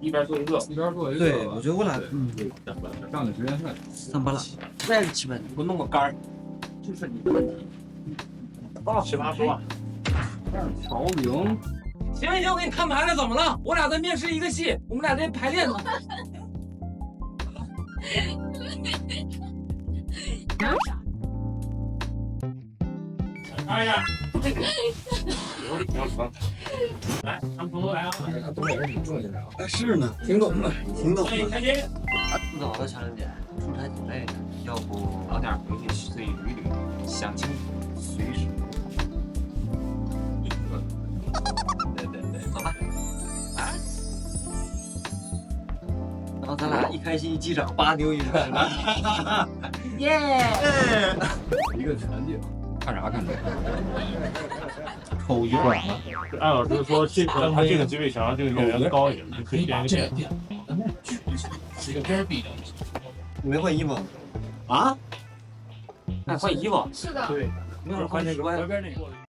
一边做一个，对，我觉得我俩上的时间快。上班了，再是气氛，给我弄个杆儿，就是你的问题。到7、8万。调明，行，我给你看牌了，怎么了？我俩在面试一个戏，我们俩在排练呢。哎呀，来，咱朋友来啊！东北人挺正经的啊。是呢，听懂了，挺懂欢迎开心。不早了，小玲姐，出差挺累的，要不早点回去随捋捋，想清楚随时。对，走吧。啊。然后咱俩一开心一击掌，8牛一上。耶！一个全景，看啥看啥？抽一会儿吗？艾老师说这个他这个机位想让这个演员高一点，可以变一个变。是一个边比的。你没换衣服啊？还换衣服？是的。对，没有人换这个。边那个。